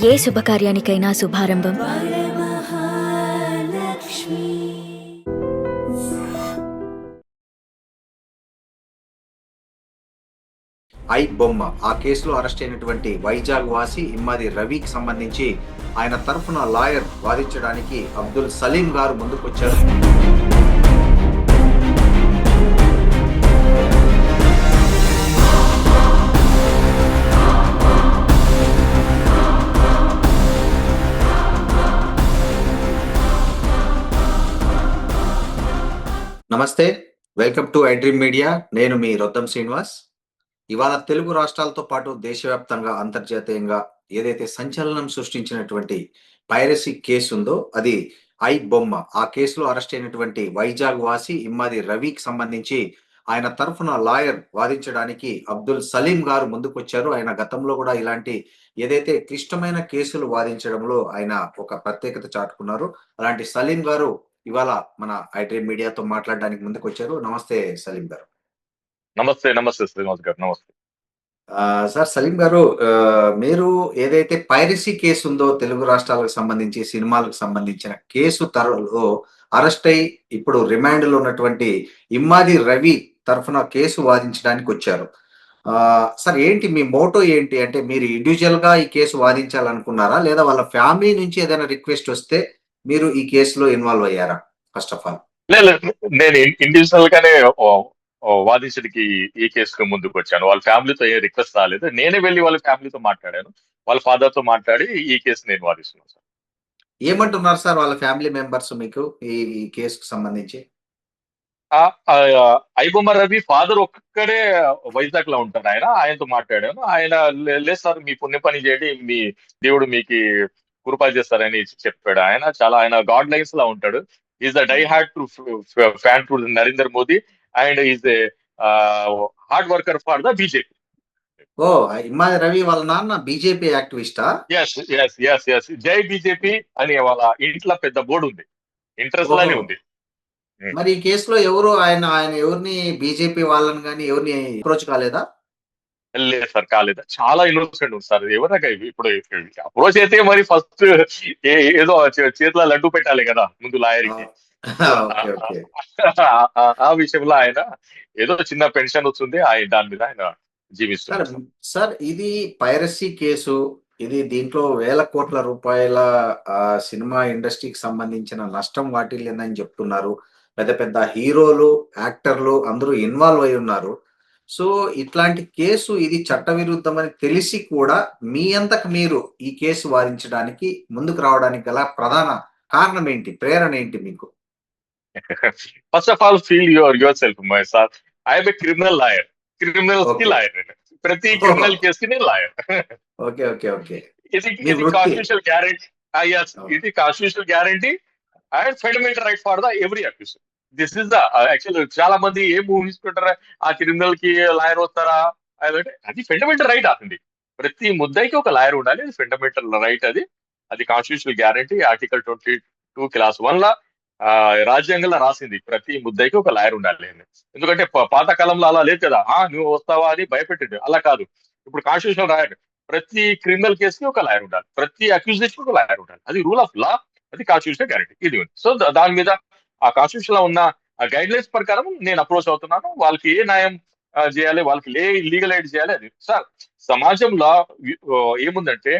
ఏ శుభకార్యానికైనా శుభారంభం I బొమ్మ ఆ కేసులో అరెస్ట్ అయినటువంటి వైజాగ్ వాసి ఇమ్మాది రవికి సంబంధించి ఆయన తరఫున లాయర్ వాదించడానికి అబ్దుల్ సలీం గారు ముందుకొచ్చారు. నమస్తే, వెల్కమ్ టు ఐడ్రీమ్ మీడియా. నేను మీ రొద్దం శ్రీనివాస్. ఇవాళ తెలుగు రాష్ట్రాలతో పాటు దేశవ్యాప్తంగా అంతర్జాతీయంగా ఏదైతే సంచలనం సృష్టించినటువంటి పైరసీ కేసు ఉందో అది ఐ బొమ్మ. ఆ కేసులో అరెస్ట్ అయినటువంటి వైజాగ్ వాసి ఇమ్మాది రవికి సంబంధించి ఆయన తరఫున లాయర్ వాదించడానికి అబ్దుల్ సలీం గారు ముందుకొచ్చారు. ఆయన గతంలో కూడా ఇలాంటి ఏదైతే క్లిష్టమైన కేసులు వాదించడంలో ఆయన ఒక ప్రత్యేకత చాటుకున్నారు. అలాంటి సలీం గారు ఇవాళ మన ఐడ్రీమ్ మీడియాతో మాట్లాడడానికి ముందుకొచ్చారు. నమస్తే సలీం గారు. నమస్తే. నమస్తే శ్రీనివాస్ గారు. నమస్తే. సార్ సలీం గారు, మీరు ఏదైతే పైరసీ కేసు ఉందో తెలుగు రాష్ట్రాలకు సంబంధించి సినిమాలకు సంబంధించిన కేసు తరలో అరెస్ట్ అయి ఇప్పుడు రిమాండ్ లో ఉన్నటువంటి ఇమ్మాది రవి తరఫున కేసు వాదించడానికి వచ్చారు. సార్ ఏంటి మీ మోటో ఏంటి? అంటే మీరు ఇండివిజువల్ గా ఈ కేసు వాదించాలనుకున్నారా, లేదా వాళ్ళ ఫ్యామిలీ నుంచి ఏదైనా రిక్వెస్ట్ వస్తే మీరు ఈ కేసులో ఇన్వాల్వ్ అయ్యారా? ఫస్ట్ ఆఫ్ ఆల్ లేదు, నేను ఇండివిజువల్ గానే వాదించడానికి ఈ కేసుకు ముందుకు వచ్చాను. వాళ్ళ ఫ్యామిలీతో ఏ రిక్వెస్ట్ రాలేదు. నేనే వెళ్ళి వాళ్ళ ఫ్యామిలీతో మాట్లాడాను. వాళ్ళ ఫాదర్ తో మాట్లాడి ఈ కేసు నేను వాదిస్తున్నాను సార్. ఏమంటున్నారు సార్ వాళ్ళ ఫ్యామిలీ మెంబర్స్ మీకు ఈ ఈ కేసుకు సంబంధించి? ఐబొమ్మ రవి ఫాదర్ ఒక్కడే వైజాగ్ లో ఉంటారు. ఆయనతో మాట్లాడాను. ఆయన లేదు సార్, మీ పుణ్య పని చేయండి, మీ దేవుడు మీకు కృపా చేస్తారని చెప్పాడు. ఆయన గాడ్ లైన్స్ లా ఉంటాడు. Is the die hard to fan to Narendra Modi and is a hard worker for the BJP. ఓ, ఇమ్మాది రవి వాళ్ళ నాన్న బీజేపీ యాక్టివిస్టా? ఎస్ ఎస్ ఎస్ ఎస్ జై బీజేపీ అని వాళ్ళ ఇంట్లో పెద్ద బోర్డు ఉంది, ఇంట్రెస్ట్ లానే ఉంది. మరి ఈ కేసులో ఎవరు ఆయన ఆయన ఎవరిని బీజేపీ వాళ్ళని కానీ ఎవరిని అప్రోచ్ కాలేదా? లేదు సార్, కాలేదు. చాలా ఇన్నోసెంట్ ఉంది సార్. ఎవరినాక ఇప్పుడు అప్రోచ్ అయితే మరి ఫస్ట్ ఏదో చేతిలో లడ్డు పెట్టాలి కదా ముందు లాయర్కి. Okay okay. ఆ విషయంలో ఆయన ఏదో చిన్న పెన్షన్ వస్తుంది, దాని మీద ఆయన జీవిస్తారు. సార్ ఇది పైరసీ కేసు. ఇది దీంట్లో వేల కోట్ల రూపాయల సినిమా ఇండస్ట్రీకి సంబంధించిన నష్టం వాటిల్లిందని చెప్తున్నారు. పెద్ద పెద్ద హీరోలు, యాక్టర్లు అందరూ ఇన్వాల్వ్ అయి ఉన్నారు. సో ఇట్లాంటి కేసు ఇది చట్టవిరుద్ధమని తెలిసి కూడా మీ అంతకు మీరు ఈ కేసు వాదించడానికి ముందుకు రావడానికి గల ప్రధాన కారణం ఏంటి? ప్రేరణ ఏంటి మీకు? First of all feel your self my sir. I'm a criminal lawyer. Criminals కి లాయర్. ప్రతి క్రిమినల్ కేసు కి నేను లాయర్. Okay okay okay. ఇది కాన్స్టిట్యూషనల్ గ్యారంటీ. ఇది constitutional guarantee and fundamental right for the every accused. This is the actual. చాలా మంది ఏం ఊహించుకుంటారా, ఆ క్రిమినల్ కి లాయర్ వస్తారా? అది ఫండమెంటల్ రైట్. అతని ప్రతి ముద్దాయికి ఒక లాయర్ ఉండాలి. అది ఫండమెంటల్ రైట్. అది కాన్స్టిట్యూషనల్ గ్యారంటీ. ఆర్టికల్ 22 క్లాస్ 1 లా రాజ్యాంగంలో రాసింది ప్రతి ముద్దాయికి ఒక లాయర్ ఉండాలి. ఎందుకంటే పాతకాలంలో అలా లేదు కదా, నువ్వు వస్తావా అని భయపెట్టిండు. అలా కాదు. ఇప్పుడు కాన్స్టిట్యూషన్ రాయడు. ప్రతి క్రిమినల్ కేసుకి ఒక లాయర్ ఉండాలి, ప్రతి అక్యూజేషన్ ఒక లాయర్ ఉండాలి. అది రూల్ ఆఫ్ లా, అది కాన్స్టిట్యూషన్ గ్యారంటీ. ఇది ఉంది. సో దాని మీద ఆ కాన్స్టిట్యూషన్ లో ఉన్న గైడ్ లైన్స్ ప్రకారం నేను అప్రోచ్ అవుతున్నాను. వాళ్ళకి ఏ న్యాయం చేయాలి, వాళ్ళకి ఏ లీగల్ ఎయిడ్ చేయాలి అది. సార్ సమాజంలో ఏముందంటే,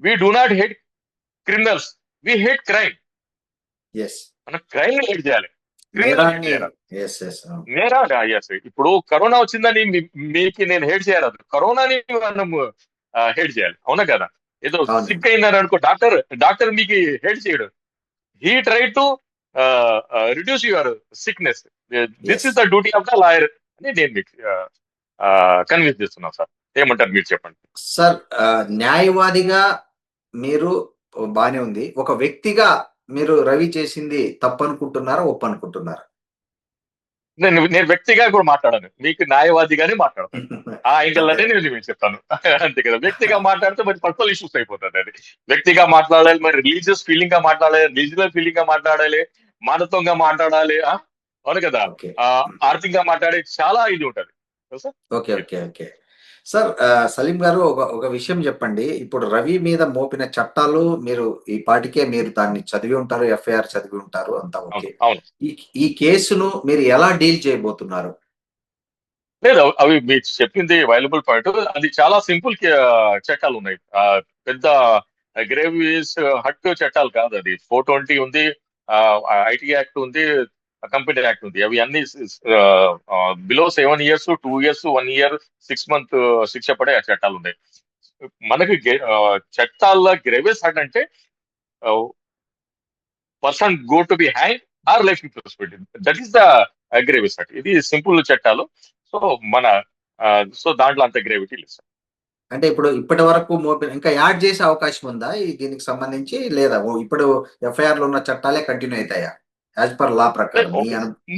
we do not hate criminals, we hate crime. మనం క్రైమ్ ని హేట్ చేయాలి. ఇప్పుడు కరోనా వచ్చిందని మీకు నేను హేట్ చేయాలి, కరోనాని మనం హేట్ చేయాలి. అవునా కదా? ఏదో సిక్ అయినారు అనుకో, డాక్టర్ మీకు హేట్ చేయడు. He try to reduce your sickness. This is the duty of the lawyer అని నేను మీకు కన్విన్స్ చేస్తున్నాను సార్. ఏమంటారు మీరు చెప్పండి సార్? న్యాయవాదిగా మీరు బానే ఉంది. ఒక వ్యక్తిగా మీరు రవి చేసింది తప్పనుకుంటున్నారా, ఒప్పనుకుంటున్నారా? నేను వ్యక్తిగా కూడా మాట్లాడాను, మీకు న్యాయవాదిగానే మాట్లాడతాను. ఆ యాంగిల్లోనే నేను చెప్తాను. అంతే కదా. వ్యక్తిగా మాట్లాడితే మరి పర్సనల్ ఇష్యూస్ అయిపోతుంది. అది వ్యక్తిగా మాట్లాడాలి, మరి రిలీజియస్ ఫీలింగ్ గా మాట్లాడాలి, రిలీజియల్ ఫీలింగ్ గా మాట్లాడాలి, మానవత్వంగా మాట్లాడాలి. అవును కదా? ఆర్థికంగా మాట్లాడే చాలా ఇది ఉంటది. Okay okay okay. Sir Salim గారు ఒక విషయం చెప్పండి. ఇప్పుడు రవి మీద మోపిన చట్టాలు మీరు ఈ పాటికే మీరు దాన్ని చదివి ఉంటారు. ఎఫ్ఐఆర్ చదివి ఉంటారు. అంతా అవును ఓకే. అవును ఈ ఈ కేసును మీరు ఎలా డీల్ చేయబోతున్నారు? లేదు అవి మీరు చెప్పింది వైలబుల్ పాయింట్. అది చాలా సింపుల్ చట్టాలు ఉన్నాయి. పెద్ద గ్రేవియస్ హట్ చట్టాలు కాదు. అది 420 ఉంది, ఐటీ యాక్ట్ ఉంది, కంపెనీ యాక్ట్ ఉంది. అవి అన్ని below 7 years, 2 years, 1 year, 6 month శిక్ష పడే చట్టాలు ఉన్నాయి. మనకి చట్టాల్లో గ్రేవియస్ హట్ అంటే person go to be hang or life imprisonment. That is the grievous hurt. ఇది సింపుల్ చట్టాలు. సో మన సో దాంట్లో అంత గ్రేవిటీ లేదు సార్. అంటే ఇప్పుడు ఇప్పటి వరకు మోపిన ఇంకా యాడ్ చేసే అవకాశం ఉందా? దీనికి సంబంధించి లేదా ఇప్పుడు ఎఫ్ఐఆర్‌లో ఉన్న చట్టాలే కంటిన్యూ అయితాయా? యాస్ పర్ లా ప్రకారం మీ ఓకే.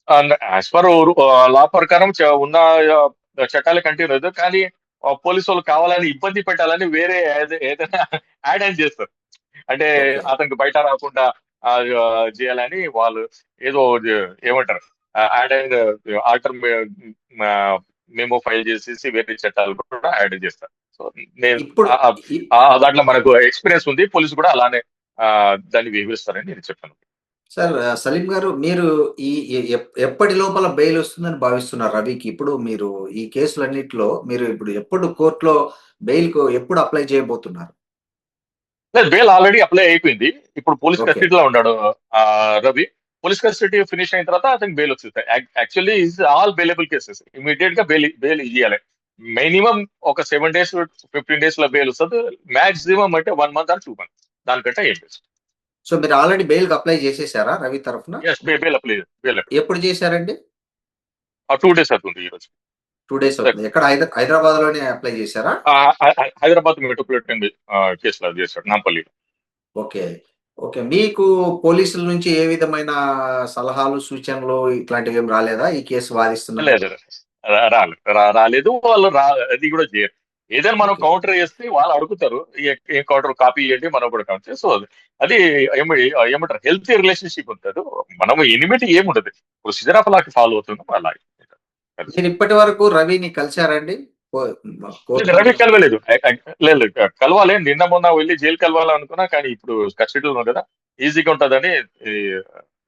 అను యాజ్ పర్ లా ప్రకారం ఉన్న చట్టాలే కంటిన్యూ అవుతుంది. కానీ పోలీసు వాళ్ళు కావాలని ఇబ్బంది పెట్టాలని వేరే ఏదైనా యాడ్ ఆన్ చేస్తారు. అంటే ఓకే. అతనికి బయట రాకుండా చేయాలని వాళ్ళు ఏదో ఏమంటారు add and alter memo file చేసేసి వేరే చట్టాలు కూడా యాడ్ చేస్తారు. సో నేను ఇప్పుడు ఇ దాంట్లో మనకు ఎక్స్పీరియన్స్ ఉంది. పోలీసు కూడా అలానే దాన్ని వివరిస్తారని నేను చెప్పాను. సార్ సలీం గారు మీరు ఈ ఎప్పటి లోపల బెయిల్ వస్తుందని భావిస్తున్నారు రవికి? ఇప్పుడు మీరు ఈ కేసులన్నిట్లో మీరు ఇప్పుడు ఎప్పుడు కోర్ట్‌లో బెయిల్‌కు ఎప్పుడు అప్లై చేయబోతున్నారు? లేదు, బెయిల్ ఆల్రెడీ అప్లై అయిపోయింది. ఇప్పుడు పోలీస్ ఓకే. కస్టడీలో ఉన్నాడు రవి. పోలీస్ కస్టడీ ఫినిష్ అయిన తర్వాత అతనికి బెయిల్ వచ్చేస్తాయి. Actually is all bailable cases. Immediate గా బెయిల్ ఇవ్వాలి. మినిమం ఒక 7 days, 15 days లో బెయిల్ వస్తుంది. మాక్సిమం అంటే 1 month or 2 months. దానికంటే ఏం లేదు. సో మీరు ఆల్రెడీ బెయిల్‌కి అప్లై చేసేసారా రవి తరఫున? ఎస్, బెయిల్ ఎప్పుడు చేశారండి? 2 days అవుతుంది ఈ రోజు. 2 డేస్ అవుతుంది. ఎక్కడ హైదరాబాద్‌లోనే అప్లై చేశారా? హైదరాబాద్ మెట్రోపాలిటన్ కేసులో చేశాడు నాంపల్లి. ఓకే. ఓకే. మీకు పోలీసుల నుంచి ఏ విధమైన సలహాలు, సూచనలు ఇట్లాంటివేమి రాలేదా? ఈ కేసు వాదిస్తున్నప్పుడు? లేదు, రాలేదు. వాళ్ళు అది కూడా చేయరు. ఏదైనా మనం ఓకే. కౌంటర్ చేస్తే వాళ్ళు అడుగుతారు, ఏ కౌంటర్ కాపీ చేయండి, మనం కూడా కౌంటర్. సో అది ఏమంటారు, హెల్తీ రిలేషన్షిప్ ఉంటుంది. మనం ఎనిమిటీ ఏముండదు. ప్రొసీజర్ ఆఫ్ లాకి ఫాలో అవుతున్నాం అలాగే. అది. మీరు ఇప్పటి వరకు రవిని కలిసారండి? కో లేదు, కోర్ట్‌లో రవి కలవలేదు. లేదు, కలవాలి. నిన్న మొన్న వెళ్ళి జైలు కలవాలనుకున్నా, కానీ ఇప్పుడు కస్టడీలో ఉన్నాం కదా, ఈజీగా ఉంటుందని ఈ,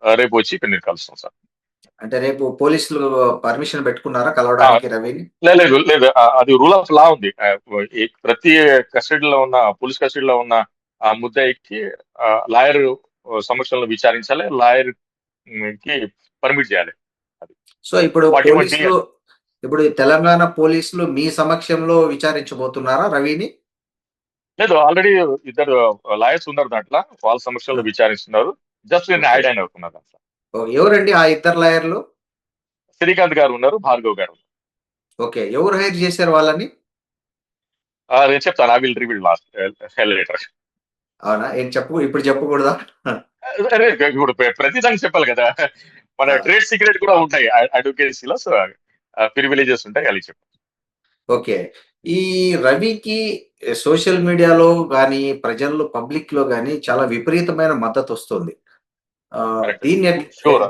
రేపు వచ్చి ఇక్కడ నేను కలుస్తాం సార్. అంటే రేపు పోలీసులు పర్మిషన్ పెట్టుకున్నారా ఆ, కలవడానికి రవిని? లేదు లేదు, అది రూల్ ఆఫ్ లా ఉంది. ప్రతి కస్టడీలో ఉన్న పోలీస్ కస్టడీలో ఉన్న ఆ ముద్దాయికి లాయర్ సమక్షంలో విచారించాలి. లాయర్ కి పర్మిట్ చేయాలి. అది సో ఇప్పుడు 41D. ఇప్పుడు ఈ తెలంగాణ పోలీసులు మీ సమక్షంలో విచారించబోతున్నారా రవిని? లేదు, ఆల్రెడీ ఇద్దరు లాయర్స్ ఉన్నారు దాంట్లో. వాళ్ళ సమక్షంలో ఆ! విచారిస్తున్నారు. జస్ట్ నేను ఓకే. యాడ్ అయిన అవుతున్నాను దాంట్లో. ఎవరండి ఆ ఇద్దరు లాయర్‌లు? శ్రీకాంత్ గారు ఉన్నారు, భార్గవ్ గారు ఉన్నారు. ఓకే. ఎవరు హైర్ చేశారు వాళ్ళని? నేను చెప్తాను. I will reveal last later. అవునా? ఇప్పుడు చెప్పకూడదా? ఇప్పుడు ప్రతి దానికి చెప్పాలి కదా. మన ఆ! ట్రేడ్ సీక్రెట్ కూడా ఉంటాయి అడ్వకేసీలో. సో ప్రివిలేజెస్ ఉంటాయి, అది చెప్పు. ఓకే. ఈ రవికి సోషల్ మీడియాలో గాని, ప్రజల్లో పబ్లిక్‌లో గాని చాలా విపరీతమైన మద్దతొస్తుంది. కరెక్ట్. దీన్ని షూర్.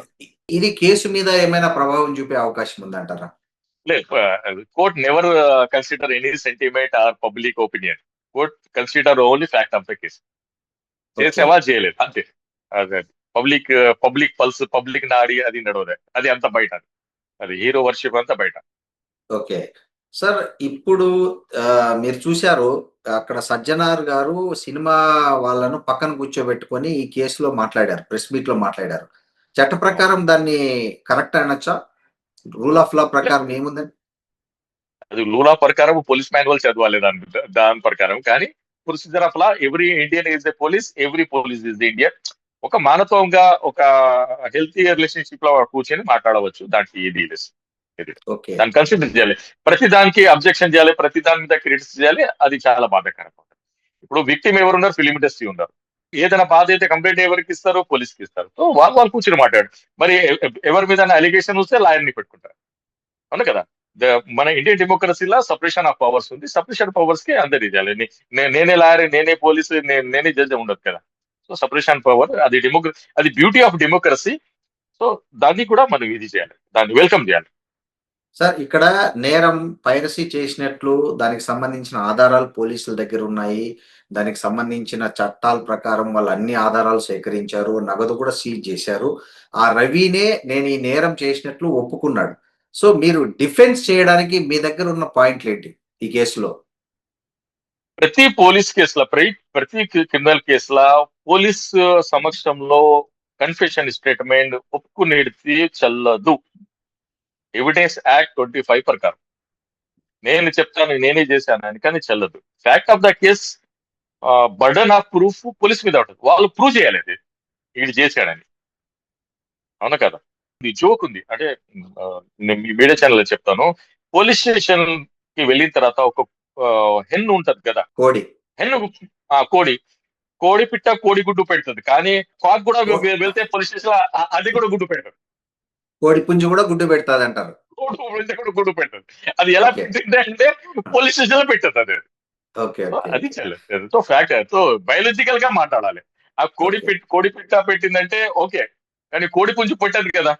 ఇది కేసు మీద ఏమైనా ప్రభావం చూపే అవకాశం ఉందంటారా? లేదు, court never consider any sentiment or public opinion. Court consider only fact of the case. Okay. చేసావా చేయలేదు అంతే. అదే పబ్లిక్ పబ్లిక్ పల్స్, పబ్లిక్ నాడి అది నడవదే. అది అంత బయట. అది హీరో వర్షిప్ అంతా బయట. ఓకే. సార్ ఇప్పుడు మీరు చూసారు అక్కడ సజ్జనార్ గారు సినిమా వాళ్ళను పక్కన కూర్చోబెట్టుకొని ఈ కేసులో మాట్లాడారు. ప్రెస్ మీట్‌లో మాట్లాడారు. చట్ట ప్రకారం దాన్ని కరెక్ట్ అనొచ్చా? రూల్ ఆఫ్ లా ప్రకారం ఏముందండి? అది రూల్ ఆఫ్ ప్రకారం పోలీస్ మాన్యువల్ చదవాలి దాని ప్రకారం. కానీ procedure of law every Indian is a police, every police is Indian. ఒక మానవత్వంగా ఒక హెల్తీ రిలేషన్షిప్ లో కూర్చొని మాట్లాడవచ్చు. దానికి ఏది లేదు. ఇది ఓకే. దాన్ని కన్సిడర్ చేయాలి. ప్రతి దానికి అబ్జెక్షన్ చేయాలి, ప్రతి దాని మీద క్రిటిక్స్ చేయాలి. అది చాలా బాధాకరం. ఇప్పుడు విక్టిమ్ ఎవరున్నారు, ఫిలిం ఇండస్ట్రీ ఉన్నారు. ఏదైనా బాధ అయితే కంప్లైంట్ ఎవరికి ఇస్తారు, పోలీస్కి ఇస్తారు. సో వాళ్ళు కూర్చొని మాట్లాడు. మరి ఎవరి మీద అలిగేషన్ వస్తే లాయర్ ని పెట్టుకుంటారు. అవును కదా. మన ఇండియన్ డెమోక్రసీలో సపరేషన్ ఆఫ్ పవర్స్ ఉంది. సపరేషన్ పవర్స్ కి అందరు ఇవ్వాలి. నేనే లాయర్, నేనే పోలీసు, నేనే జడ్జి ఉండదు కదా. సో సపరేషన్ పవర్ అది అది బ్యూటీ ఆఫ్ డెమోక్రసీ. సో దాన్ని కూడా మనం ఇది చేయాలి, దాన్ని వెల్కమ్ చేయాలి. సార్ ఇక్కడ నేరం పైరసీ చేసినట్లు దానికి సంబంధించిన ఆధారాలు పోలీసుల దగ్గర ఉన్నాయి. దానికి సంబంధించిన చట్టాల ప్రకారం వాళ్ళు అన్ని ఆధారాలు సేకరించారు. నగదు కూడా సీజ్ చేశారు. ఆ రవినే నేను ఈ నేరం చేసినట్లు ఒప్పుకున్నాడు. సో, మీరు డిఫెన్స్ చేయడానికి మీ దగ్గర ఉన్న పాయింట్‌లేంటి ఈ కేసులో? ప్రతి పోలీస్ కేసుల ప్రతి క్రిమినల్ కేసుల పోలీస్ సమక్షంలో కన్ఫెషన్ స్టేట్మెంట్ ఒప్పుకునేది చెల్లదు. ఎవిడెన్స్ యాక్ట్ 25 ప్రకారం నేను చెప్తాను నేనే చేశాను అని, కానీ చెల్లదు. Fact of the case burden of proof police మీద ఉంటుంది. వాళ్ళు ప్రూవ్ చేయాలి అది వీడు చేశాడని. అవునా కదా? ఇది జోక్ ఉంది అంటే నేను మీ మీడియా ఛానల్ చెప్తాను. పోలీస్ స్టేషన్ కి వెళ్ళిన తర్వాత ఒక హెన్ ఉంటది కదా, కోడి. హెన్ కోడి కోడి పిట్ట కోడి గుడ్డు పెడుతుంది, కానీ కాక్ కూడా కో వెళ్తే పోలీస్ స్టేషన్ అది కూడా గుడ్డు పెడుతుంది. కోడి పుంజు కూడా గుడ్డు పెడతాదంటారు. కోడి వెళ్తే కూడా గుడ్డు పెడుతుంది. అది ఎలా ఓకే. పెట్టింది అంటే పోలీస్ స్టేషన్ లో పెట్టదు అది. ఓకే. So okay. అది చెల్లదు. సో ఫ్యాక్ట్, సో బయాలజికల్ గా మాట్లాడాలి. ఆ ఓకే. కోడి పిట్ట పెట్టిందంటే ఓకే, కానీ కోడి పుంజు పెట్టదు కదా.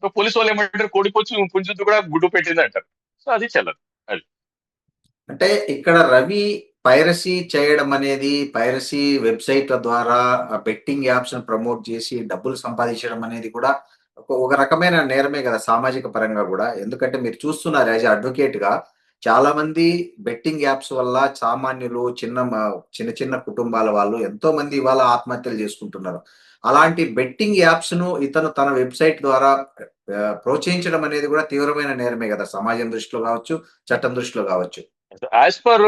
సో పోలీసు వాళ్ళు ఏమంటారు, కోడి పుంజుతో కూడా గుడ్డు పెట్టింది అంటారు. సో అది చెల్లదు. అది అంటే ఇక్కడ రవి పైరసీ చేయడం అనేది, పైరసీ వెబ్‌సైట్‌ల ద్వారా బెట్టింగ్ యాప్స్‌ని ప్రమోట్ చేసి డబ్బులు సంపాదించడం అనేది కూడా ఒక రకమైన నేరమే గదా! సామాజిక పరంగా గూడా. ఎందుకంటే మీరు చూస్తున్నారు యాస్ ఎ అడ్వకేట్‌గా చాలామంది బెట్టింగ్ యాప్స్ వల్ల సామాన్యులు చిన్న చిన్న కుటుంబాల వాళ్ళు ఎంతోమంది ఇవాళ ఆత్మహత్యలు చేసుకుంటున్నారు. అలాంటి బెట్టింగ్ యాప్స్‌ను ఇతను తన వెబ్‌సైట్ ద్వారా ప్రోత్సహించడం అనేది కూడా తీవ్రమైన నేరమే గదా! సమాజం దృష్టిలో గావచ్చు, చట్టం దృష్టిలో గావచ్చు. As per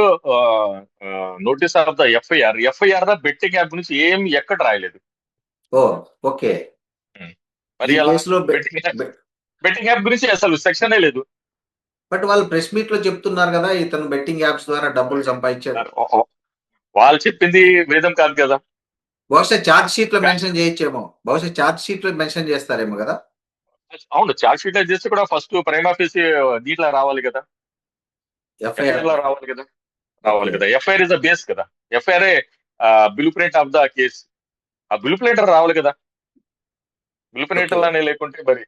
notice of the FIR the betting app గురించి ఏం ఎక్కడ రాయలేదు. ఓహ్! ఓకే. మరి ఈ అలా కేస్‌లో బె బెట్టింగ్ యాప్ గురించి అసలు సెక్షనే లేదు. బట్ వాళ్ళు ప్రెస్ మీట్‌లో చెప్తున్నారు గదా! ఇతను బెట్టింగ్ యాప్స్ ద్వారా డబ్బులు సంపాదించాడు. వాళ్ళు చెప్పింది వేదం కాదు కదా. బహుశా చార్జ్ షీట్‌లో మెన్షన్ చేయొచ్చేమో. బహుశా చార్జ్ షీట్‌లో మెన్షన్ చేస్తారేమో గదా! అవును, చార్జ్ షీట్ చేస్తే కూడా ఫస్ట్ ప్రైమా ఫేసి దీంట్లో రావాలి కదా, ఎఫ్ఐఆర్ ఎఫ్ఐఆర్. లో రావాలి కదా. Okay. FIR is the base కదా. FIR bill print of the case. ఆ బిల్ ప్రింట్ రావాలి కదా. Bill print okay. లానే లేకుంటే మరి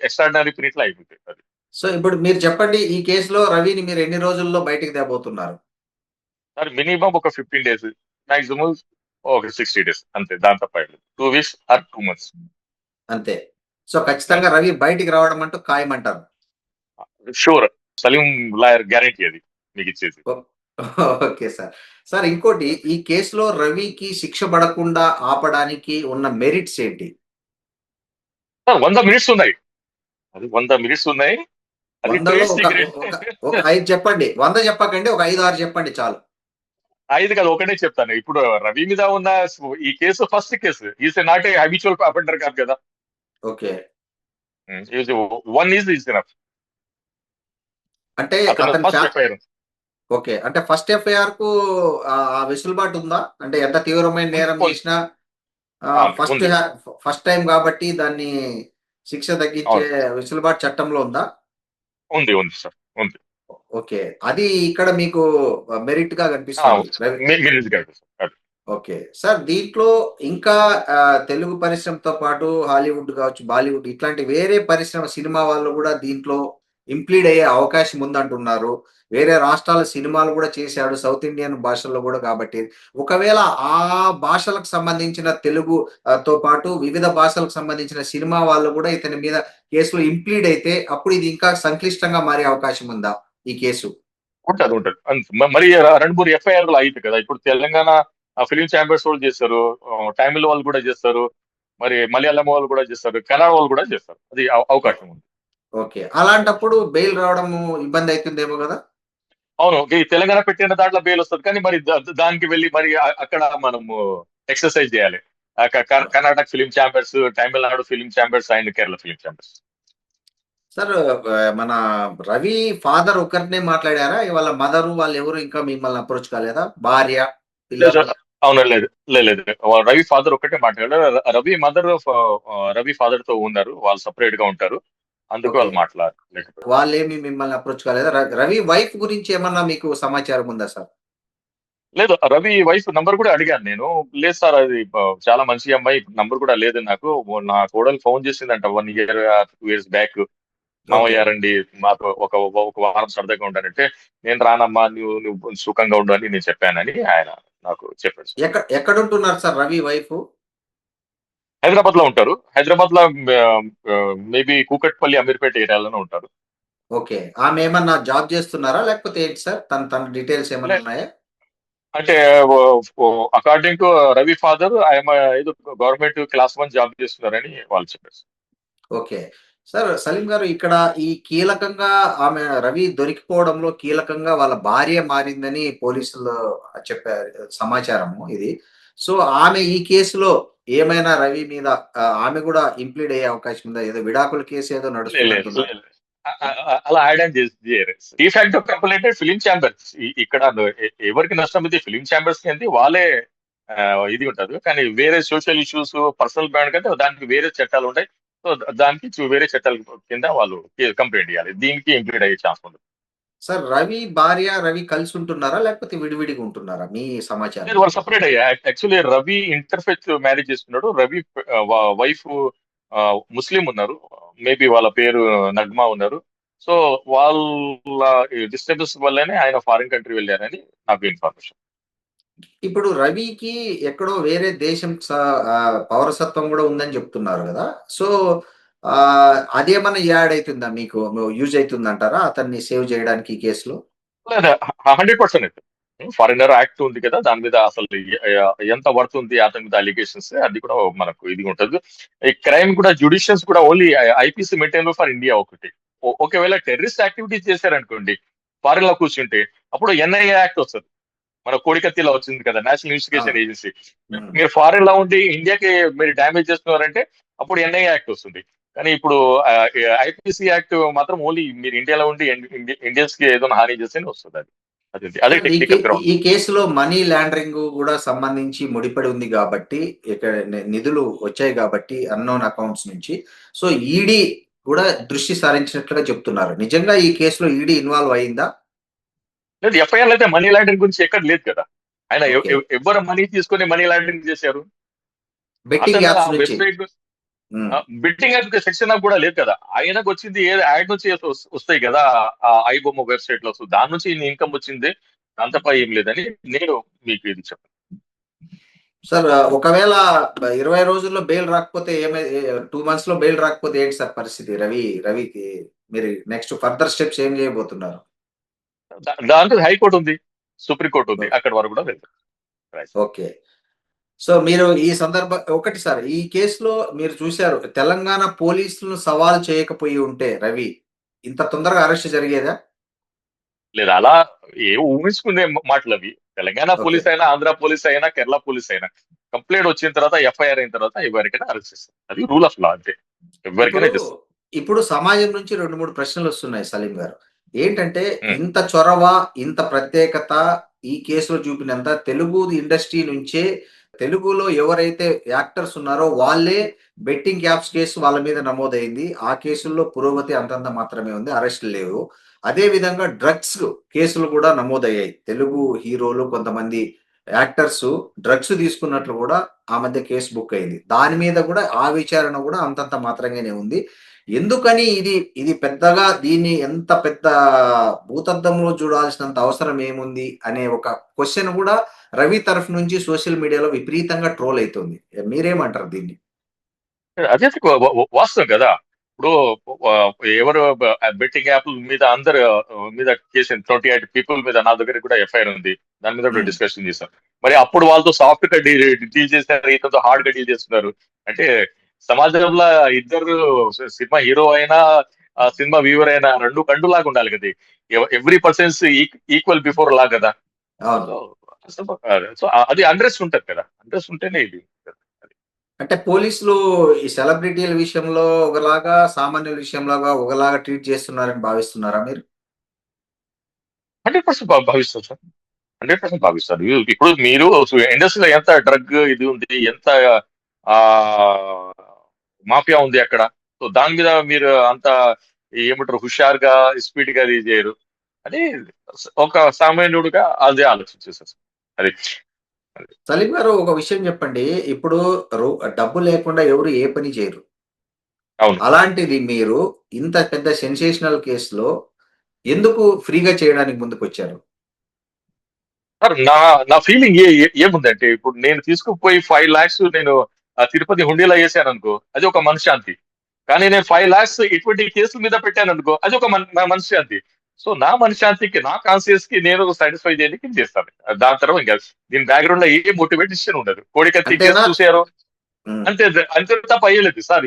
ఎక్స్ట్రాడినరీ ప్రింట్ లో అయిపోతుంది అది. సో, ఇప్పుడు మీరు చెప్పండి ఈ కేస్‌లో రవిని మీరు ఎన్ని రోజుల్లో బయటికి తేబోతున్నారు? సార్ మినిమం ఒక 15 డేస్, మాక్సిమం ఒక 60 డేస్ అంతే. దాని తప్ప 2 వీక్స్ ఆర్ 2 months. అంతే. సో, ఖచ్చితంగా రవి బయటికి రావడం అంటూ ఖాయమంటారు. షూర్. సలీం లాయర్ గ్యారెంటీ అది మీకు ఇచ్చేది. ఓ ఓకే సార్. సార్ ఇంకోటి ఈ కేస్‌లో రవికి శిక్ష పడకుండా ఆపడానికి ఉన్న మెరిట్స్ ఏంటి? 100 మినిట్స్ ఉన్నాయి. అది 100 మినిట్స్ ఉన్నాయి. అది 100లో ట్రేడ్ సీక్రెట్. ఒక 5 చెప్పండి. 100 చెప్పకండి. ఒక 5, 6 చెప్పండి చాలు. 5 కాదు, ఒకటే చెప్తాను. ఇప్పుడు రవి మీద ఉన్న ఈ case first case. Is not a habitual offender కాదు కదా. ఓకే. One is enough. అంటే అతను అతని ఫస్ట్ ఎఫ్ఐఆర్. ఓకే. అంటే ఫస్ట్ ఎఫ్ఐఆర్‌కు ఆ వెసులుబాటు ఉందా? అంటే ఎంత తీవ్రమైన నేరం చేసినా ఫస్ట్ ఉంది. ఫస్ట్ టైమ్ కాబట్టి దాన్ని శిక్ష తగ్గించే అవును, వెసులుబాటు చట్టంలో ఉందా? ఉంది ఉంది సార్, ఉంది. ఓకే. అది ఇక్కడ మీకు మెరిట్‌గా కనిపిస్తుంది. రవి మీరు కాదు సార్. ఓకే. సార్ దీంట్లో ఇంకా తెలుగు పరిశ్రమతో పాటు హాలీవుడ్ గావచ్చు, బాలీవుడ్ ఇట్లాంటి వేరే పరిశ్రమ సినిమా వాళ్ళు గూడా దీంట్లో ఇంప్లీడ్ అయ్యే అవకాశం ఉందంటున్నారు. వేరే రాష్ట్రాల సినిమాలు గూడా చేశాడు. సౌత్ ఇండియన్ భాషల్లో గూడా కాబట్టి, ఒకవేళ ఆ భాషలకు సంబంధించిన తెలుగు తో పాటు వివిధ భాషలకు సంబంధించిన సినిమా వాళ్ళు గూడా ఇతని మీద కేసులో ఇంప్లీడ్ అయితే అప్పుడు ఇది ఇంకా సంక్లిష్టంగా మారే అవకాశం ఉందా ఈ కేసు? ఉంటది ఉంటది. మరి 2, 3 ఎఫ్ఐఆర్లు అయితే కదా. ఇప్పుడు తెలంగాణ ఫిలిం ఛాంబర్స్ వాళ్ళు చేస్తారు, తమిళ వాళ్ళు కూడా చేస్తారు, మరి మలయాళం వాళ్ళు కూడా చేస్తారు, కన్నడ వాళ్ళు కూడా చేస్తారు. అది ఓ అవకాశం ఉంది. ఓకే. అలాంటప్పుడు బెయిల్ రావడము ఇబ్బందయితుందేమో గదా! అవును, ఈ తెలంగాణ పెట్టిన దాంట్లో బెయిల్ వస్తుంది, కానీ మరి దానికి వెళ్ళి మరి అక్కడ మనము ఎక్సర్సైజ్ చేయాలి. Karnataka film chambers, Tamil Nadu film chambers and Kerala film chambers. Sir మన రవి ఫాదర్ ఒక్కరినే మాట్లాడారా? వాళ్ళ మదరు వాళ్ళెవరు ఇంకా మిమ్మల్ని అప్రోచ్ కాలేదా? భార్య, లేదు పిల్లలు? సార్. అవును, లేదు లేదు. రవి ఫాదర్ ఒక్కటే మాట్లాడారు. రవి మదర్ రవి ఫాదర్ తో ఉన్నారు, వాళ్ళు సపరేట్ గా ఉంటారు, అందుకు ఓకే. వాళ్ళు మాట్లాడలేకపోయారు. వాళ్ళేమి మిమ్మల్ని అప్రోచ్ కాలేదా? రవి వైఫ్ గురించి ఏమన్నా మీకు సమాచారం ఉందా సార్? లేదు, రవి వైఫ్ నంబర్ కూడా అడిగాను నేను. లేదు సార్, అది చాలా మంచి అమ్మాయి, నంబర్ కూడా లేదు నాకు. నా కోడలు ఫోన్ చేసిందంట 1 year 2 years బ్యాక్. మామయ్య రండి మాకు ఒక వారం సరదాగా ఉంటానంటే, నేను రానమ్మా, నువ్వు సుఖంగా ఉండు అని నేను చెప్పానని ఆయన నాకు చెప్పాడు సార్. ఎక్కడుంటున్నారు సార్ రవి వైఫ్? హైదరాబాద్ లో ఉంటారు. హైదరాబాద్ లో మేబీ కూకట్పల్లి, అమీర్పేట ఏరియాలోనే ఉంటారు. ఓకే. ఆమె ఏమన్నా జాబ్ చేస్తున్నారా? లేకపోతే ఏంటి సార్? తన డీటెయిల్స్ ఏమన్నా లే- ఉన్నాయా? అంటే అకార్డింగ్ టు రవి ఫాదర్, ఆయన ఏదో గవర్నమెంట్ క్లాస్ 1 జాబ్ చేస్తున్నారని వాళ్ళు చెప్పారు సార్. ఓకే. సార్ సలీం గారు ఇక్కడ ఈ కీలకంగా ఆమె రవి దొరికిపోవడంలో కీలకంగా వాళ్ళ భార్య మారిందని పోలీసులు చెప్పారు సమాచారము ఇది. సో, ఆమె ఈ కేసులో ఏమైనా రవి మీద ఆమె గూడా ఇంప్లీడ్ అయ్యే అవకాశం ఉందా? ఏదో విడాకుల కేసు ఏదో లే- లే- నడుస్తుందంటున్నారు. లే- అలా యాడ్ ఆన్ చేయరు. ఈ ఫ్యాక్ట్ కంప్లైంట్ ఫిలిం ఛాంబర్స్. ఇక్కడ ఎవరికి నష్టం ఇది ఫిలిం ఛాంబర్స్ కి అంది, వాళ్ళే ఇది ఉంటది. కానీ వేరే సోషల్ ఇష్యూస్, పర్సనల్ బ్యాండ్ కంటే దానికి వేరే చట్టాలు ఉంటాయి. సో దానికి వేరే చట్టాల కింద వాళ్ళు కంప్లైంట్ చేయాలి. దీనికి ఇంప్లీడ్ అయ్యే ఛాన్స్ ఉంది. సార్ రవి కలిసి ఉంటున్నారా? లేకపోతే విడివిడిగా ఉంటున్నారా మీ సమాచారం వాళ్ళు ప్రకారం? సపరేట్ అయ్యా. యాక్చువల్లీ రవి ఇంటర్ఫెత్ మ్యారేజ్ చేసుకున్నాడు. రవి వైఫ్ ముస్లిం ఉన్నారు. మేబీ వాళ్ళ పేరు నగ్మా ఉన్నారు. సో వాళ్ళ డిస్టర్బెన్స్ వల్లనే ఆయన ఫారిన్ కంట్రీ వెళ్ళారని నాకు ఇన్ఫర్మేషన్. ఇప్పుడు రవికి ఎక్కడో వేరే దేశం పౌరసత్వం గూడా ఉందని జెప్తున్నారు గదా! సో, అదేమన్నా యాడ్ అయితుందా మీకు? యూజ్ అయితుందంటారా అతన్ని సేవ్ జేయడానికి ఈ కేస్‌లో? లేదా 100% ఫారినర్ యాక్ట్ ఉంది కదా, దాని మీద అసలు ఎంత పడుతుంది అతని మీద అలిగేషన్స్, అది కూడా మనకు ఇది ఉంటుంది. ఈ క్రైమ్ కూడా జుడిషియల్స్ కూడా only IPC maintain for India ఒకటి. ఒకవేళ టెర్రరిస్ట్ యాక్టివిటీస్ చేశారనుకోండి, ఫారిన్ లో కూర్చుంటే, అప్పుడు ఎన్ఐఏ యాక్ట్ వస్తుంది. మన కోడికత్తిలో వచ్చింది కదా, నేషనల్ ఇన్వెస్టిగేషన్ అవును. ఏజెన్సీ. హ్మ్. మీరు ఫారిన్ లో ఉండి ఇండియాకి మీరు డ్యామేజ్ చేస్తున్నారంటే అప్పుడు ఎన్ఐఏ యాక్ట్ వస్తుంది. కానీ ఇప్పుడు ఐపీసీ యాక్ట్ మాత్రం ఓన్లీ మీరు ఇండియాలో ఉండి ఇండియన్స్ కి ఏదైనా హాని చేస్తేనే వస్తుంది. అదే సార్ టెక్నికల్ గ్రౌండ్. ఈ కేసులో మనీ లాండరింగ్ గూడా సంబంధించి ముడిపడి ఉంది గాబట్టి, ఇక్కడ నిధులు వచ్చాయి గాబట్టి అన్‌నోన్ అకౌంట్స్ నుంచి. సో, ఈడీ గూడా దృష్టి సారించినట్లుగా చెప్తున్నారు. నిజంగా ఈ కేసులో ఈడీ ఇన్వాల్వ్ అయిందా? లేదు, ఎఫ్ఐఆర్ అయితే మనీ లాండరింగ్ గురించి ఎక్కడ లేదు కదా. ఆయన ఓకే. ఎవరు మనీ తీసుకొని మనీ లాండరింగ్ చేశారు? బెట్టింగ్ అతను ఆ యాప్స్ నుంచి. వెబ్సైట్ హ్మ్. బిట్టింగ్ యాప్ సెక్షన్ కూడా లేదు కదా. ఆయనకు వచ్చింది యాడ్ నుంచి వస్తాయి కదా, ఆ ఐబొమ్మ వెబ్సైట్ లో. సో దాని నుంచి ఇన్కమ్ వచ్చింది, అంతపై ఏం లేదని నేను మీకు ఇది చెప్పాను. సార్ ఒకవేళ 20 రోజుల్లో బెయిల్ రాకపోతే 2 మంత్స్‌లో బెయిల్ రాకపోతే ఏంటి సార్ పరిస్థితి? రవికి మీరు నెక్స్ట్ ఫర్దర్ స్టెప్స్ ఏం చేయబోతున్నారు? దాంట్లో హైకోర్టు ఉంది, సుప్రీం కోర్టు ఉంది, ఓహ్! అక్కడి వరకు కూడా వెళ్తాం. రైట్. ఓకే. సో, మీరు ఈ ఒకటి సార్ ఈ కేస్‌లో మీరు చూసారు తెలంగాణ పోలీసులను సవాల్ చేయకపోయి ఉంటే రవి, ఇంత తొందరగా అరెస్ట్ జరిగేదా? లేదా అలా ఏ ఊహించుకునే మాటలు అవి. తెలంగాణ ఓకే. పోలీస్ అయినా, ఆంధ్ర పోలీస్ అయినా, కేరళ పోలీస్ అయినా కంప్లైంట్ వచ్చిన తర్వాత, ఎఫ్ఐఆర్ అయిన తర్వాత ఎవరికైనా అరెస్ట్ చేస్తారు. అది రూల్ ఆఫ్ లా అంతే. ఇప్పుడు, ఎవరికైనా చేస్తారు. ఇప్పుడు సమాజం నుంచి 2, 3 ప్రశ్నలొస్తున్నాయి సలీం గారు. ఏంటంటే ఉమ్, ఇంత చొరవ, ఇంత ప్రత్యేకత ఈ కేసులో చూపినంత తెలుగు ఇండస్ట్రీ నుంచే తెలుగులో ఎవరైతే యాక్టర్స్ ఉన్నారో వాళ్ళే బెట్టింగ్ యాప్స్ కేసు వాళ్ళ మీద నమోదైంది. ఆ కేసుల్లో పురోగతి అంతంత మాత్రమే ఉంది. అరెస్ట్‌లు లేవు. అదే విధంగా డ్రగ్స్ కేసులు కూడా నమోదయ్యాయి. తెలుగు హీరోలు కొంతమంది యాక్టర్స్ డ్రగ్స్ తీసుకున్నట్లు కూడా ఆ మధ్య కేసు బుక్ అయింది. దాని మీద కూడా ఆ విచారణ కూడా అంతంత మాత్రంగానే ఉంది. ఎందుకని ఇది పెద్దగా దీన్ని ఎంత పెద్ద భూతద్దంలో చూడాల్సినంత అవసరం ఏముంది అనే ఒక క్వెషన్ కూడా రవి తరఫు నుంచి సోషల్ మీడియాలో విపరీతంగా ట్రోల్ అయితుంది. మీరేమంటారు దీన్ని? అదే వాస్తవం కదా. ఇప్పుడు ఆ, ఎవరు బెట్టింగ్ యాప్ మీద అందరు మీద కేసు 28 పీపుల్ మీద నా దగ్గర కూడా ఎఫ్ఐఆర్ ఉంది. దాని మీద కూడా హ్మ్. డిస్కషన్ చేశాం. మరి అప్పుడు వాళ్ళతో సాఫ్ట్ గా డీల్ చేస్తారు, ఇతరులతో హార్డ్ గా డీల్ చేస్తున్నారు. అంటే సమాజంలో ఇద్దరు, సినిమా హీరో అయినా సినిమా వ్యూవర్ అయినా రెండు కండు లాగా ఉండాలి కదా. Every persons equal before law కదా. అవును. సో సో అది అండ్రెస్ట్ ఉంటది కదా, అండ్రెస్ట్ ఉంటేనే ఇది. అంటే పోలీసులు ఈ సెలబ్రిటీల విషయంలో ఒకలాగా, సామాన్యుల విషయంలోగా ఒకలాగా ట్రీట్ చేస్తున్నారని భావిస్తున్నారా మీరు? 100% భావిస్తారు సార్. 100% భావిస్తారు. ఇప్పుడు మీరు ఇండస్ట్రీలో ఎంత డ్రగ్ ఇది ఉంది, ఎంత ఆ మాఫియా ఉంది అక్కడ. సో దాని మీద మీరు అంత ఏమంటారు హుషారుగా, స్పీడ్ గా ఇది చేయరు. అది ఒక సామాన్యుడుగా అదే ఆలోచించేసారు సార్. అది అది. సలీం గారు ఒక విషయం చెప్పండి. ఇప్పుడు రు డబ్బు లేకుండా ఎవరు ఏ పని చేయరు. అవును. అలాంటిది మీరు ఇంత పెద్ద సెన్సేషనల్ కేస్‌లో ఎందుకు ఫ్రీగా చేయడానికి ముందుకొచ్చారు? సార్ నా ఫీలింగ్ ఏముందంటే ఇప్పుడు నేను తీసుకుపోయి 5,00,000 నేను తిరుపతి హుండీలో ఏసాననుకో అది ఒక మనశ్శాంతి. కానీ నేను 5,00,000 ఇటువంటి కేసుల మీద పెట్టాననుకో అది ఒక మనశ్శాంతి. సో నా మనశ్శాంతికి, నా కాన్షియస్‌కి నేను సాటిస్ఫై చేయడానికి ఇది చేస్తాను. దాని తర్వాత ఇంకా దీని బ్యాక్‌గ్రౌండ్‌లో ఏ మోటివేషన్ ఉండదు. కోడికత్తి కేసు అంతేనా? చూసారు. హ్మ్. అంతే అంతే తప్ప అయ్యలేదు సార్.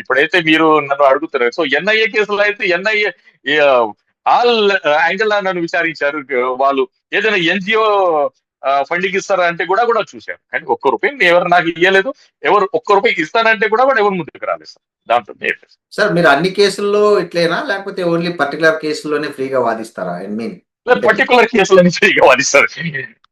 ఇప్పుడైతే మీరు నన్ను అడుగుతున్నారు. సో ఎన్ఐఏ కేసులో అయితే ఎన్ఐఏ ఆల్ యాంగిల్ నన్ను విచారించారు. వాళ్ళు ఏదైనా ఎన్‌జీఓ ఫండింగ్ ఇస్తారా అంటే కూడా చూశారు. కానీ ఒక్క రూపాయి ఎవరు నాకు ఇయ్యలేదు. ఎవరు ఒక్క రూపాయి ఇస్తానంటే కూడా ఎవరు ముందుకు రాలేదు సార్. దాంట్లో ఏం లేదు. సార్ మీరు అన్ని కేసుల్లో ఇట్లేనా? లేకపోతే ఓన్లీ పర్టిక్యులర్ కేసుల్లోనే ఫ్రీగా వాదిస్తారా? ఐ మీన్ అంటే పర్టికులర్ కేసులని ఫ్రీగా వాదిస్తారు.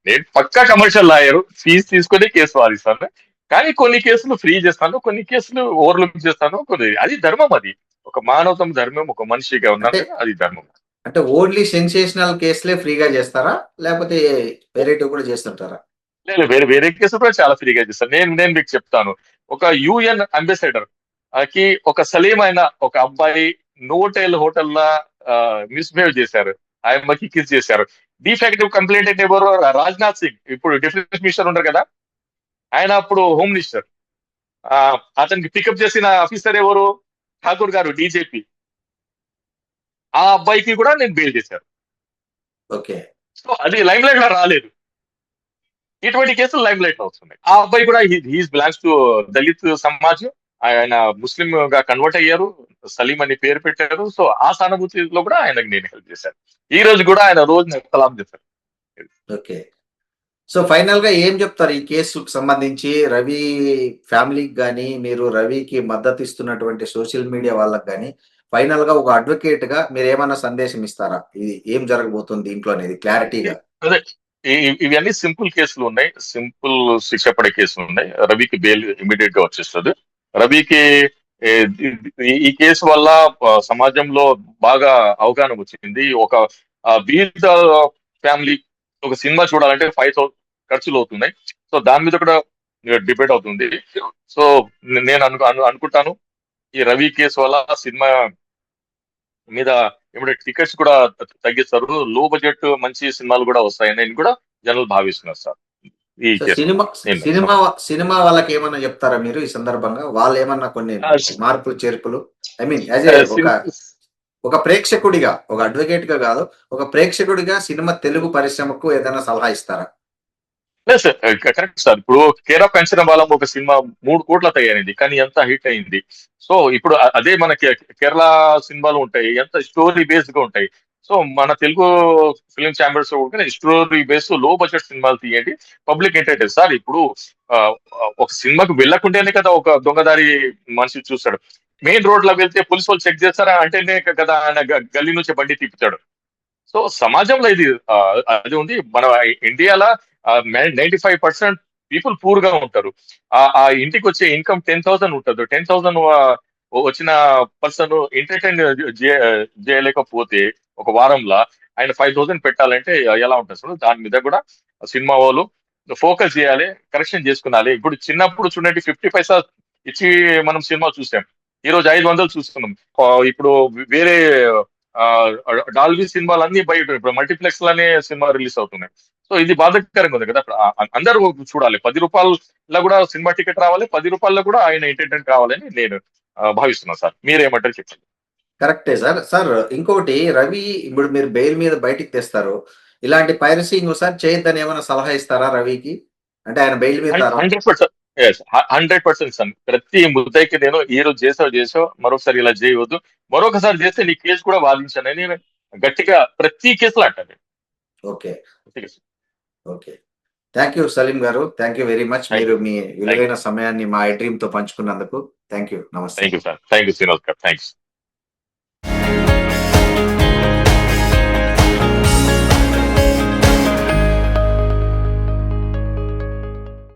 నేను పక్కా కమర్షియల్ లాయర్. ఫీజు తీసుకొని కేసు వాదిస్తాను. కానీ కొన్ని కేసులు ఫ్రీ చేస్తాను. కొన్ని కేసులు ఓవర్‌లుక్ చేస్తాను. అది ధర్మం అది. ఒక మానవతం ధర్మం. ఒక మనిషిగా అంటే ఉన్నాక అది ధర్మం. అంటే ఓన్లీ సెన్సేషనల్ కేసులే ఫ్రీగా చేస్తారా? లేకపోతే వేరేటివి కూడా చేస్తుంటారా? లేదు వేరే వేరే కేసులు కూడా చాలా ఫ్రీగా చేస్తాను. నేను నేను మీకు చెప్తాను. ఒక యూఎన్ అంబాసిడర్ కి ఒక సలీం అయిన ఒక అబ్బాయి నోటెల్ హోటల్‌లో మిస్‌బిహేవ్ చేశారు. ఆయమ్మకి కిస్ చేశారు. డిఫెక్టివ్ కంప్లైంట్ అంటే ఎవరు? రాజ్‌నాథ్ సింగ్. ఇప్పుడు డిఫెన్స్ మినిస్టర్ ఉన్నారు కదా! ఆయన అప్పుడు హోమ్ మినిస్టర్. అతనికి పికప్ చేసిన ఆఫీసర్ ఎవరు? ఠాకూర్ గారు డీజీపీ. ఆ అబ్బాయికి కూడా నేను బెయిల్ చేశాను. ఓకే. సో అది లైమ్ లైట్ లో రాలేదు. ఇటువంటి కేసులు లైమ్ లైట్ లో వస్తున్నాయి. ఆ అబ్బాయి కూడా he's belongs to Dalit Samaj. ఆయన ముస్లిం గా కన్వర్ట్ అయ్యారు. సలీం అని పేరు పెట్టారు. సో ఆ సానుభూతిలో కూడా ఆయనకు నేను హెల్ప్ చేశాను. ఈ రోజు కూడా ఆయన రోజు నాకు సలాం చేశారు. ఓకే. సో ఫైనల్‌గా ఏం చెప్తారు ఈ కేసుకు సంబంధించి రవి ఫ్యామిలీకి గాని, మీరు రవికి మద్దతు ఇస్తున్నటువంటి సోషల్ మీడియా వాళ్ళకి గాని, ఫైనల్‌గా ఒక అడ్వొకేట్‌గా మీరేమన్నా సందేశం ఇస్తారా? ఇది ఏం జరగబోతుంది దీంట్లో అనేది క్లారిటీగా? అదే ఇవన్నీ సింపుల్ కేసులు ఉన్నాయి. సింపుల్ శిక్ష పడే కేసులు ఉన్నాయి. రవికి బెయిల్ ఇమీడియట్ గా వచ్చేస్తుంది. రవికి ఏ, ఈ కేసు వల్ల సమాజంలో బాగా అవగాహన వచ్చింది. ఒక బీద ఫ్యామిలీ ఒక సినిమా చూడాలంటే 5,000 ఖర్చులు అవుతున్నాయి. సో దాని మీద కూడా డిబేట్ అవుతుంది. సో నేను అనుకుంటాను ఈ రవి కేసు వల్ల సినిమా మీద ఏమంటే టికెట్స్ కూడా తగ్గిస్తారు. లో బడ్జెట్ మంచి సినిమాలు కూడా వస్తాయని నేను కూడా జనాలు భావిస్తున్నారు సార్. ఈ సో కేసు సినిమా నేను సినిమా సినిమా వాళ్ళకేమన్నా చెప్తారా మీరు ఈ సందర్భంగా? వాళ్ళేమన్నా కొన్ని మార్పులు, చేర్పులు ఐ మీన్ యాస్ ఏ ఒక ప్రేక్షకుడిగా, ఒక అడ్వొకేట్‌గా గాదు, ఒక ప్రేక్షకుడిగా సినిమా తెలుగు పరిశ్రమకు ఏదైనా సలహా ఇస్తారా? లేదు సార్. Correct sir. ఇప్పుడు 'కేర్ ఆఫ్ కంచనబాలం' ఒక సినిమా 3 కోట్ల తయారైంది. కానీ ఎంత హిట్ అయింది. సో ఇప్పుడు అదే మన కేరళ సినిమాలు ఉంటాయి. ఎంత స్టోరీ బేస్డ్ గా ఉంటాయి. సో మన తెలుగు ఫిల్మ్ ఛాంబర్స్ కూడా స్టోరీ బేస్డ్ లో బడ్జెట్ సినిమాలు తీయండి. Public entertain sir. ఇప్పుడు ఆ, ఒక సినిమాకు వెళ్ళకుంటేనే కదా ఒక దొంగదారి మనిషి చూస్తాడు. మెయిన్ రోడ్ లో వెళ్తే పోలీసు వాళ్ళు చెక్ చేస్తారా అంటేనే కదా ఆయన గల్లీ నుంచి బండి తిప్పుతాడు. సో సమాజంలో ఇది అది ఉంది. మన ఇండియాలో 95% పీపుల్ పూర్ గా ఉంటారు. ఆ ఇంటికి వచ్చే ఇన్కమ్ 10,000 ఉంటుంది. 10,000 వచ్చిన పర్సన్ ఎంటర్టైన్ చేయలేకపోతే ఒక వారంలో ఆయన 5,000 పెట్టాలంటే ఎలా ఉంటుంది సార్? దాని మీద కూడా సినిమా వాళ్ళు ఫోకస్ చేయాలి, కరెక్షన్ చేసుకున్నాలి. ఇప్పుడు చిన్నప్పుడు చూడండి 50 పైసా ఇచ్చి మనం సినిమా చూసాం. ఈ రోజు 500 చూస్తున్నాం. ఇప్పుడు వేరే డాల్బీ సినిమాలు అన్ని బయట ఇప్పుడు మల్టీప్లెక్స్ లోనే సినిమా రిలీజ్ అవుతున్నాయి. సో ఇది బాధాకరంగా ఉంది కదా. అందరూ చూడాలి. 10 రూపాయల్లో కూడా సినిమా టికెట్ రావాలి. 10 రూపాయల్లో కూడా ఆయన ఎంటర్టైన్ కావాలని నేను భావిస్తున్నాను సార్. మీరేమంటారు చెప్పండి. కరెక్టే సార్. సార్ ఇంకొకటి రవి ఇప్పుడు మీరు బెయిల్ మీద బయటికి తెస్తారు. ఇలాంటి పైరసీ ఇంకోసారి చేయొద్దని ఏమైనా సలహా ఇస్తారా రవికి? అంటే ఆయన బెయిల్ మీద 100% 100% సార్. ప్రతి ముద్దాయికి నేను ఈ రోజు చేసావు మరొకసారి ఇలా చేయవద్దు. మరొకసారి చేస్తే నీ కేసు కూడా వాదించానని నేను గట్టిగా ప్రతి కేసులో అంటాను. ఓకే. ప్రతి case. Okay. Thank you Saleem గారు. Thank you very much. Thank మీరు యూ. మీ థ్యాంక్ విలువైన సమయాన్ని మా ఐ డ్రీమ్‌తో పంచుకున్నందుకు. Thank you. నమస్తే. You sir. Thank you Srinivas గారు. థ్యాంక్స్.